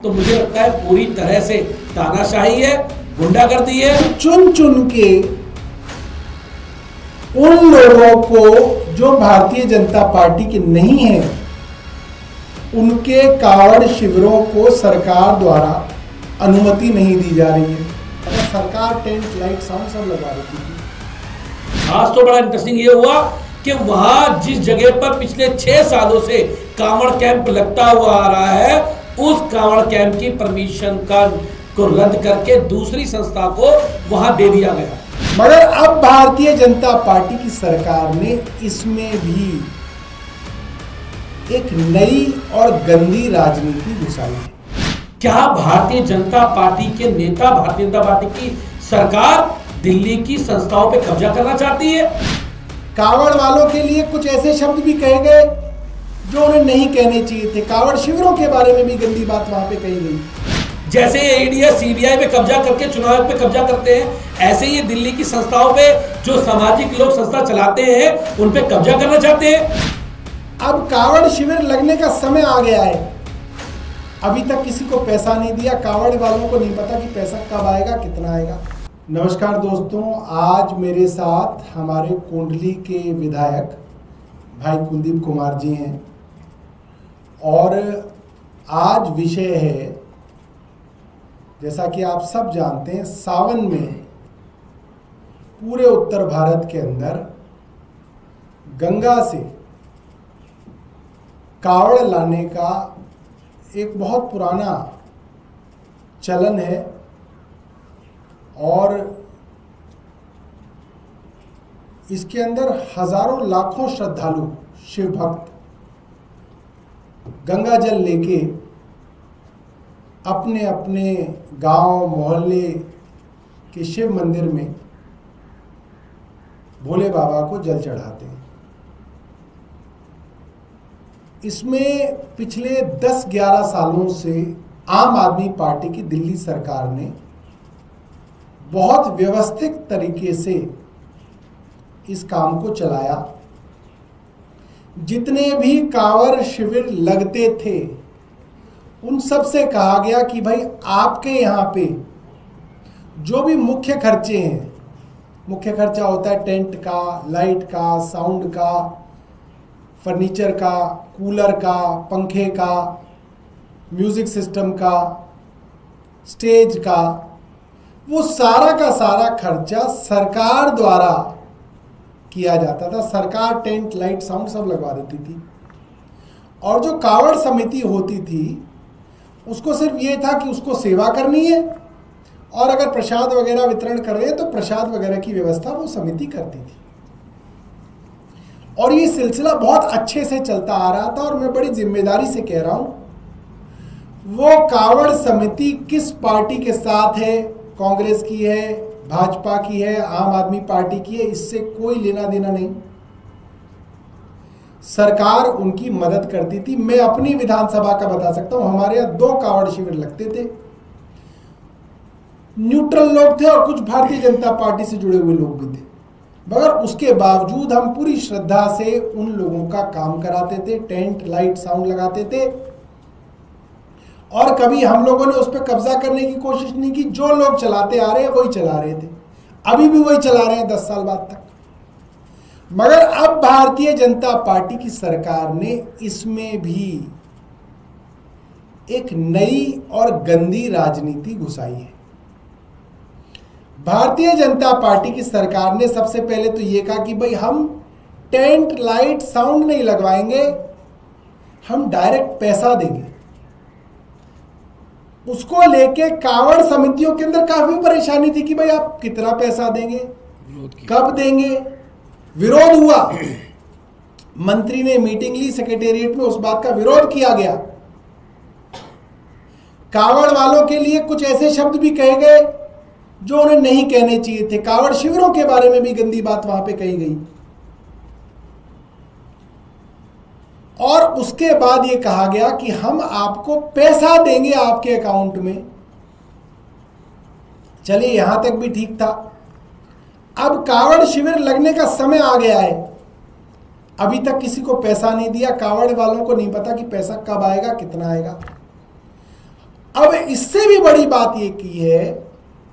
तो मुझे लगता है पूरी तरह से तानाशाही है, गुंडागर्दी है। चुन चुन के उन लोगों को जो भारतीय जनता पार्टी के नहीं है, उनके कावड़ शिविरों को सरकार द्वारा अनुमति नहीं दी जा रही है। अगर सरकार टेंट लाइट साउंड सब लगा रही थी। आज तो बड़ा इंटरेस्टिंग ये हुआ कि वहां जिस जगह पर पिछले 6 सालों से कांवड़ कैंप लगता हुआ आ रहा है, उस कांवड़ कैंप की परमिशन को रद्द करके दूसरी संस्था को वहां दे दिया गया। मगर अब भारतीय जनता पार्टी की सरकार ने इसमें भी एक नई और गंदी राजनीति घुसाई है। क्या भारतीय जनता पार्टी के नेता, भारतीय जनता पार्टी की सरकार दिल्ली की संस्थाओं पे कब्जा करना चाहती है? कांवड़ वालों के लिए कुछ ऐसे शब्द भी कहे गए जो उन्हें नहीं कहने चाहिए थे। कांवड़ शिविरों के बारे में भी गंदी बात वहां पे कही गई। जैसे ये ईडी सीबीआई पे कब्जा करके चुनाव पे कब्जा करते हैं, ऐसे ही दिल्ली की संस्थाओं पे जो सामाजिक लोग संस्था चलाते हैं उन पे कब्जा करना चाहते हैं। अब कांवड़ शिविर लगने का समय आ गया है। अभी तक किसी को पैसा नहीं दिया। कांवड़ वालों को नहीं पता कि पैसा कब आएगा, कितना आएगा। नमस्कार दोस्तों, आज मेरे साथ हमारे कोंडली के विधायक भाई कुलदीप कुमार जी हैं और आज विषय है, जैसा कि आप सब जानते हैं, सावन में पूरे उत्तर भारत के अंदर गंगा से कावड़ लाने का एक बहुत पुराना चलन है और इसके अंदर हजारों लाखों श्रद्धालु शिव भक्त गंगा जल लेके अपने अपने गांव मोहल्ले के शिव मंदिर में भोले बाबा को जल चढ़ाते हैं। इसमें पिछले 10-11 सालों से आम आदमी पार्टी की दिल्ली सरकार ने बहुत व्यवस्थित तरीके से इस काम को चलाया। जितने भी कांवड़ शिविर लगते थे उन सब से कहा गया कि भाई आपके यहाँ पे जो भी मुख्य खर्चे हैं, मुख्य खर्चा होता है टेंट का, लाइट का, साउंड का, फर्नीचर का, कूलर का, पंखे का, म्यूजिक सिस्टम का, स्टेज का, वो सारा का सारा खर्चा सरकार द्वारा किया जाता था। सरकार टेंट लाइट साउंड सब लगवा देती थी और जो कांवड़ समिति होती थी उसको सिर्फ ये था कि उसको सेवा करनी है और अगर प्रसाद वगैरह वितरण कर रहे हैं तो प्रसाद वगैरह की व्यवस्था वो समिति करती थी। और ये सिलसिला बहुत अच्छे से चलता आ रहा था और मैं बड़ी जिम्मेदारी से कह रहा हूं, वो कांवड़ समिति किस पार्टी के साथ है, कांग्रेस की है, भाजपा की है, आम आदमी पार्टी की है, इससे कोई लेना देना नहीं। सरकार उनकी मदद करती थी। मैं अपनी विधानसभा का बता सकता हूं, हमारे यहाँ 2 कांवड़ शिविर लगते थे। न्यूट्रल लोग थे और कुछ भारतीय जनता पार्टी से जुड़े हुए लोग भी थे, मगर उसके बावजूद हम पूरी श्रद्धा से उन लोगों का काम कराते थे, टेंट लाइट साउंड लगाते थे और कभी हम लोगों ने उस पर कब्जा करने की कोशिश नहीं की। जो लोग चलाते आ रहे हैं वही चला रहे थे, अभी भी वही चला रहे हैं 10 साल बाद तक। मगर अब भारतीय जनता पार्टी की सरकार ने इसमें भी एक नई और गंदी राजनीति घुसाई है। भारतीय जनता पार्टी की सरकार ने सबसे पहले तो ये कहा कि भाई हम टेंट लाइट साउंड नहीं लगवाएंगे, हम डायरेक्ट पैसा देंगे। उसको लेके कांवड़ समितियों के अंदर काफी परेशानी थी कि भाई आप कितना पैसा देंगे, कब देंगे। विरोध हुआ, मंत्री ने मीटिंग ली सेक्रेटेरिएट में, उस बात का विरोध किया गया। कांवड़ वालों के लिए कुछ ऐसे शब्द भी कहे गए जो उन्हें नहीं कहने चाहिए थे। कांवड़ शिविरों के बारे में भी गंदी बात वहां पे कही गई और उसके बाद ये कहा गया कि हम आपको पैसा देंगे आपके अकाउंट में। चलिए, यहां तक भी ठीक था। अब कांवड़ शिविर लगने का समय आ गया है। अभी तक किसी को पैसा नहीं दिया। कांवड़ वालों को नहीं पता कि पैसा कब आएगा, कितना आएगा। अब इससे भी बड़ी बात ये की है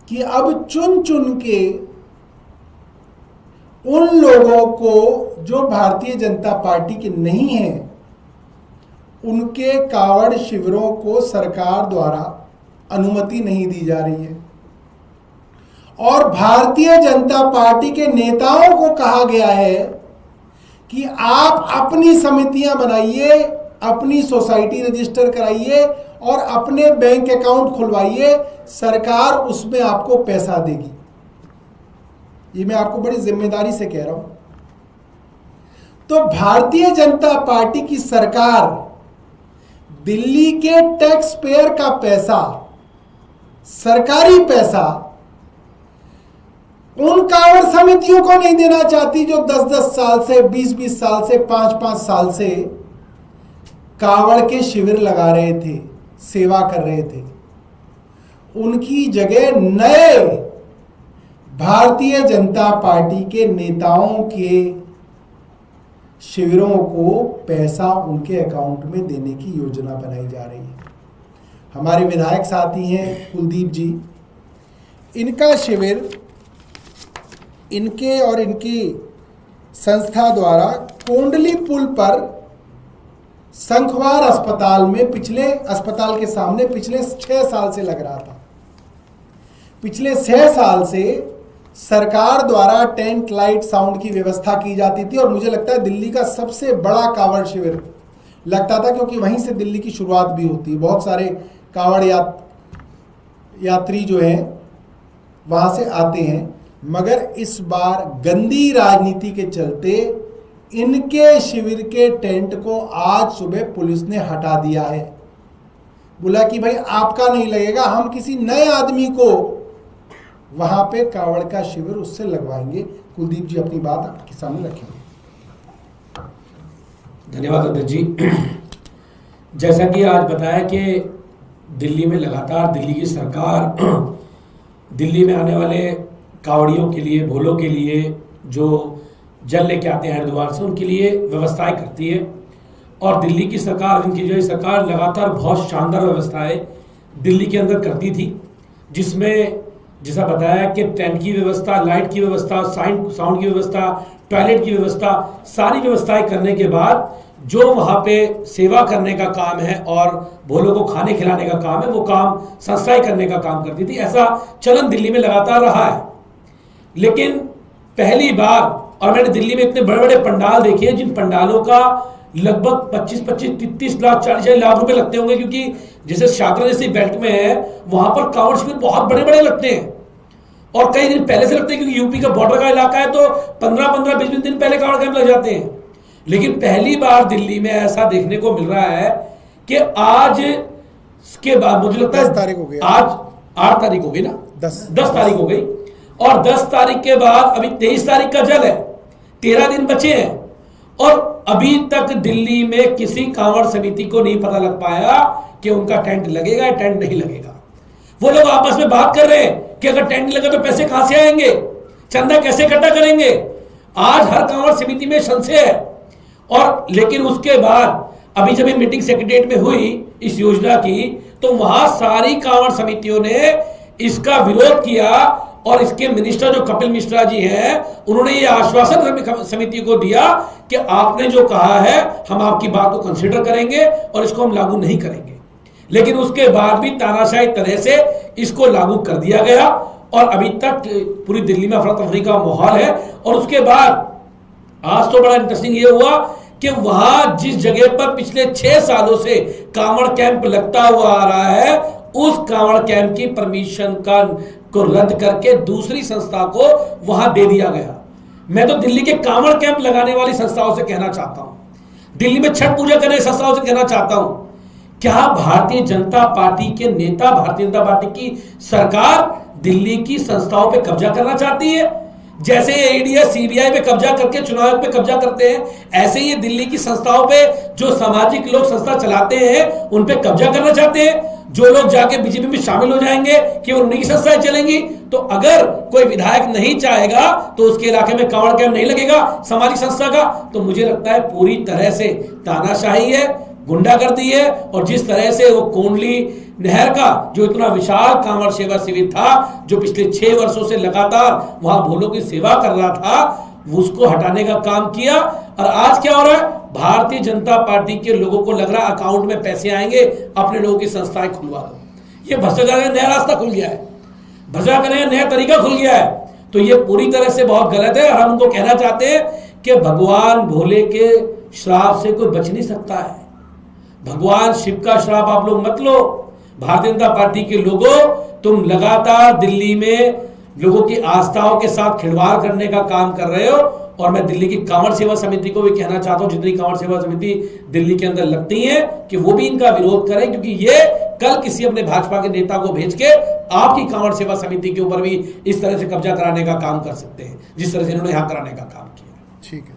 कि अब चुन चुन के उन लोगों को जो भारतीय जनता पार्टी के नहीं हैं, उनके कावड़ शिविरों को सरकार द्वारा अनुमति नहीं दी जा रही है और भारतीय जनता पार्टी के नेताओं को कहा गया है कि आप अपनी समितियां बनाइए, अपनी सोसाइटी रजिस्टर कराइए और अपने बैंक अकाउंट खुलवाइए, सरकार उसमें आपको पैसा देगी। ये मैं आपको बड़ी जिम्मेदारी से कह रहा हूं। तो भारतीय जनता पार्टी की सरकार दिल्ली के टैक्स पेयर का पैसा, सरकारी पैसा, उन कावड़ समितियों को नहीं देना चाहती जो 10-10 साल से, 20-20 साल से, 5-5 साल से कावड़ के शिविर लगा रहे थे, सेवा कर रहे थे। उनकी जगह नए भारतीय जनता पार्टी के नेताओं के शिविरों को पैसा उनके अकाउंट में देने की योजना बनाई जा रही है। हमारे विधायक साथी हैं कुलदीप जी, इनका शिविर इनके और इनकी संस्था द्वारा कोंडली पुल पर शंखवार अस्पताल में अस्पताल के सामने पिछले 6 साल से लग रहा था। पिछले 6 साल से सरकार द्वारा टेंट, लाइट, साउंड की व्यवस्था की जाती थी और मुझे लगता है दिल्ली का सबसे बड़ा कावड़ शिविर लगता था, क्योंकि वहीं से दिल्ली की शुरुआत भी होती है। बहुत सारे कावड़ यात्री जो हैं वहां से आते हैं, मगर इस बार गंदी राजनीति के चलते इनके शिविर के टेंट को आज सुबह पुलिस ने हटा दिया है। बोला कि भाई आपका नहीं लगेगा, हम किसी नए आदमी को वहां पे कावड़ का शिविर उससे लगवाएंगे। कुलदीप जी अपनी बात आपके सामने रखेंगे। धन्यवाद अध्यक्ष जी। जैसा कि आज बताया कि दिल्ली में लगातार दिल्ली की सरकार दिल्ली में आने वाले कावड़ियों के लिए, भोलों के लिए जो जल लेके आते हैं हरिद्वार से, उनके लिए व्यवस्थाएं करती है। और दिल्ली की सरकार, इनकी जो सरकार लगातार बहुत शानदार व्यवस्थाएं दिल्ली के अंदर करती थी, जिसमें जैसा बताया कि टेंट की व्यवस्था, लाइट की व्यवस्था, साउंड की व्यवस्था, टॉयलेट की व्यवस्था, सारी व्यवस्थाएं करने के बाद जो वहां पे सेवा करने का काम है और भोलों को खाने खिलाने का काम है, वो काम संस्थाएं करने का काम करती थी। ऐसा चलन दिल्ली में लगातार रहा है। लेकिन पहली बार, और मैंने दिल्ली में इतने बड़े बड़े पंडाल देखे हैं जिन पंडालों का लगभग 25-30 लाख 40 लाख रुपए लगते होंगे, क्योंकि जैसे शाकरा जैसी बेल्ट में है वहां पर कावड़ शिविर बहुत बड़े बड़े लगते हैं और कई दिन पहले से लगते हैं, क्योंकि यूपी का बॉर्डर का इलाका है तो 15-20 दिन पहले कावड़ कैंप लग जाते हैं। लेकिन पहली बार दिल्ली में ऐसा देखने को मिल रहा है कि आज के बाद, मुझे लगता है 10 तारीख हो गई, आज 8 तारीख हो गई ना, 10 तारीख हो गई, और 10 तारीख के बाद अभी 23 तारीख का जल है, 13 दिन बचे हैं और अभी तक दिल्ली में किसी कांवड़ समिति को नहीं पता लग पाया कि उनका टेंट लगेगा या टेंट नहीं लगेगा। वो लोग आपस में बात कर रहे हैं कि अगर टेंट लगा तो पैसे कहां से आएंगे, चंदा कैसे इकट्ठा करेंगे। आज हर कांवड़ समिति में संशय है। और लेकिन उसके बाद अभी जब ये मीटिंग सेक्रेटरीट में हुई इस योजना की, तो वहां सारी कांवड़ समितियों ने इसका विरोध किया और इसके मिनिस्टर जो कपिल मिश्रा जी हैं, उन्होंने ये आश्वासन समिति को दिया कि आपने जो कहा है हम आपकी बात को कंसीडर करेंगे और इसको हम लागू नहीं करेंगे। लेकिन उसके बाद भी तानाशाही तरह से इसको लागू कर दिया गया और अभी तक पूरी दिल्ली में अफरा तफरी का माहौल है। और उसके बाद आज तो बड़ा इंटरेस्टिंग ये हुआ कि वहां जिस जगह पर पिछले 6 सालों से कांवड़ कैंप लगता हुआ आ रहा है, उस कांवड़ कैंप की परमिशन को रद्द करके दूसरी संस्था को वहां दे दिया गया। मैं तो दिल्ली के कांवड़ कैंप लगाने वाली संस्थाओं से कहना चाहता हूं, दिल्ली में छठ पूजा करने संस्थाओं से कहना चाहता हूं, क्या भारतीय जनता पार्टी के नेता, भारतीय जनता पार्टी की सरकार दिल्ली की संस्थाओं पे कब्जा करना चाहती है? जैसे ईडी, सीबीआई पे कब्जा करके चुनाव पे कब्जा करते हैं, ऐसे ही दिल्ली की संस्थाओं पे जो सामाजिक लोग संस्था चलाते हैं उन पे कब्जा करना चाहते हैं। जो लोग जाके बीजेपी में शामिल हो जाएंगे कि उन्हीं की संस्थाएं चलेंगी। तो अगर कोई विधायक नहीं चाहेगा तो उसके इलाके में कांवड़ कैंप नहीं लगेगा सामाजिक संस्था का, तो मुझे लगता है पूरी तरह से तानाशाही है, गुंडागर्दी है। और जिस तरह से वो कोंडली नहर का जो इतना विशाल कांवड़ सेवा शिविर था, जो पिछले 6 वर्षों से लगातार वहां भोलों की सेवा कर रहा था, उसको हटाने का काम किया। और आज क्या हो रहा है, भारतीय जनता पार्टी के लोगों को लग रहा है अकाउंट में पैसे आएंगे, अपने लोगों की संस्थाएं खुलवा दो। ये भ्रष्टाचार का नया रास्ता खुल गया है, भ्रष्टाचार करने का नया तरीका खुल गया है। तो ये पूरी तरह से बहुत गलत है। और हम उनको कहना चाहते हैं कि भगवान भोले के श्राप से कोई बच नहीं सकता है। भगवान शिव का श्राप आप लोग मत लो। भारतीय जनता पार्टी के लोगों, तुम लगातार दिल्ली में लोगों की आस्थाओं के साथ खिलवाड़ करने का काम कर रहे हो। और मैं दिल्ली की कांवड़ सेवा समिति को भी कहना चाहता हूं, जितनी कांवड़ सेवा समिति दिल्ली के अंदर लगती है, कि वो भी इनका विरोध करें, क्योंकि ये कल किसी अपने भाजपा के नेता को भेज के आपकी कांवड़ सेवा समिति के ऊपर भी इस तरह से कब्जा कराने का काम कर सकते हैं, जिस तरह से इन्होंने यहां कराने का काम किया। ठीक है।